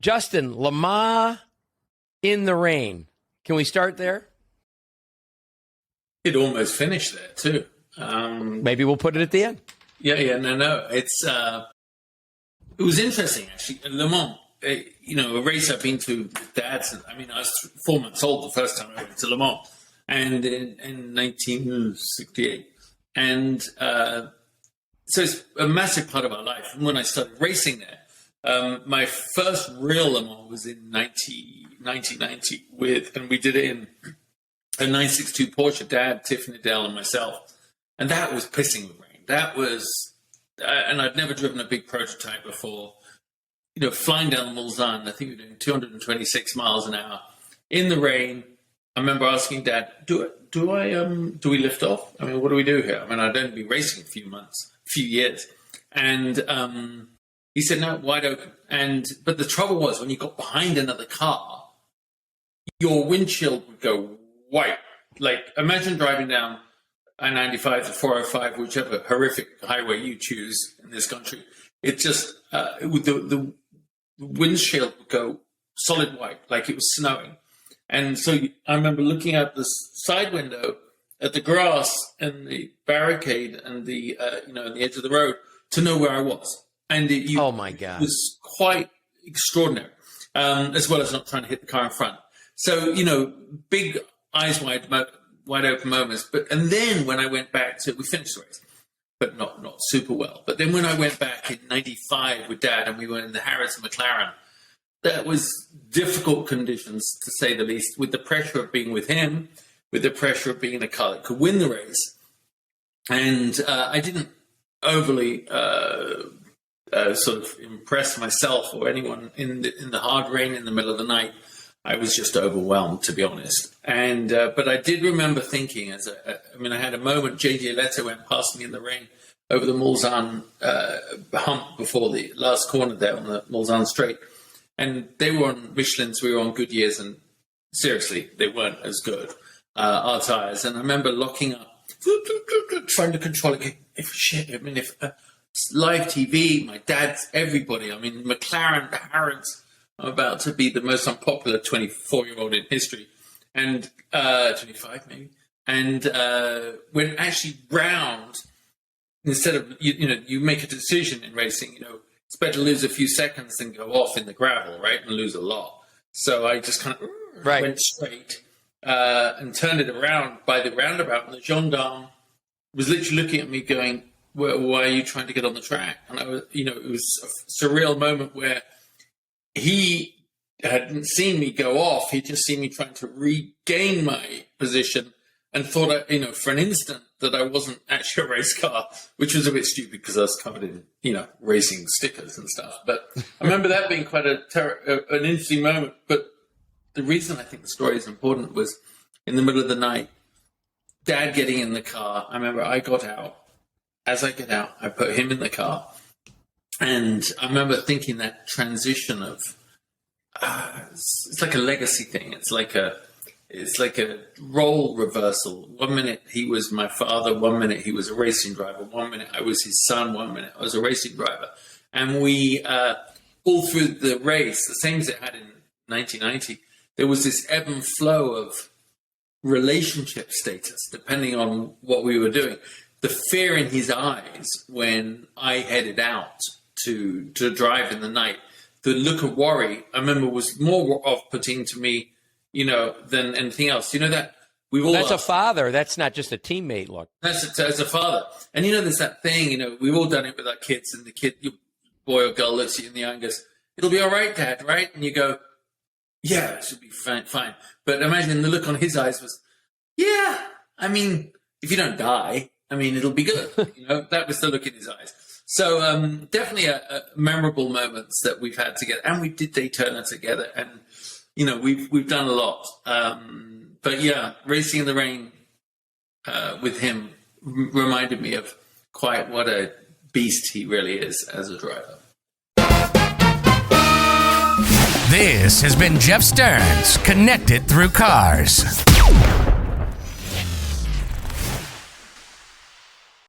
Justin, LeMans in the rain. Can we start there? It almost finished there too. Maybe we'll put it at the end. No. It was interesting actually. Le Mans, a race I've been to with Dad. I was 4 months old the first time I went to Le Mans, and in 1968, and so it's a massive part of our life. And when I started racing there, my first real Le Mans was in 1990 and we did it in a 962 Porsche, Dad, Tiffany, Dale, and myself. And that was pissing with rain. That was, and I'd never driven a big prototype before. Flying down the Mulsanne, I think we were doing 226 miles an hour in the rain. I remember asking Dad, do we lift off? What do we do here? I'd only be racing a few years. And he said, no, wide open. But the trouble was when you got behind another car, your windshield would go white. Like, imagine driving down I-95 to 405, whichever horrific highway you choose in this country. It just, the windshield would go solid white, like it was snowing. And so I remember looking out the side window at the grass and the barricade and the, the edge of the road to know where I was. And oh my God, it was quite extraordinary, as well as not trying to hit the car in front. So, big eyes wide open moments. And then when I went back we finished the race, but not super well. But then when I went back in 95 with Dad and we went in the Harris and McLaren, that was difficult conditions, to say the least, with the pressure of being with him, with the pressure of being in a car that could win the race. And I didn't overly sort of impress myself or anyone in the hard rain in the middle of the night. I was just overwhelmed, to be honest. And but I did remember thinking, I had a moment. JJ Leto went past me in the rain over the Mulsanne hump before the last corner there on the Mulsanne straight. And they were on Michelin's, we were on Goodyear's, and seriously, they weren't as good, our tyres. And I remember locking up, trying to control it. If live TV, my dad's, everybody, McLaren, Harrods, I'm about to be the most unpopular 24-year-old in history, and 25 maybe. And when actually round, instead of, you make a decision in racing, it's better to lose a few seconds than go off in the gravel, right, and lose a lot. So I just kind of went straight and turned it around by the roundabout, and the gendarme was literally looking at me going, why are you trying to get on the track? And I was, it was a surreal moment where he hadn't seen me go off. He'd just seen me trying to regain my position and thought, for an instant that I wasn't actually a race car, which was a bit stupid because I was covered in, racing stickers and stuff. But I remember that being quite an interesting moment. But the reason I think the story is important was in the middle of the night, Dad getting in the car. I remember I got out. As I get out, I put him in the car. And I remember thinking that transition of, it's like a legacy thing. It's like a role reversal. 1 minute he was my father, 1 minute he was a racing driver, 1 minute I was his son, 1 minute I was a racing driver. And we, all through the race, the same as it had in 1990, there was this ebb and flow of relationship status, depending on what we were doing. The fear in his eyes when I headed out to drive in the night, the look of worry, I remember, was more off-putting to me, than anything else. That we've all... That's a father. That's not just a teammate look. That's as a father. And, there's that thing, we've all done it with our kids, and the kid, your boy or girl looks you in the eye and goes, "It'll be all right, Dad, right?" And you go, "Yeah, it should be fine." But imagine the look on his eyes was, "Yeah, if you don't die, it'll be good." That was the look in his eyes. So definitely a memorable moments that we've had together, and we did Daytona together, and we've done a lot. But yeah, racing in the rain with him reminded me of quite what a beast he really is as a driver. This has been Jeff Stearns, Connected Through Cars.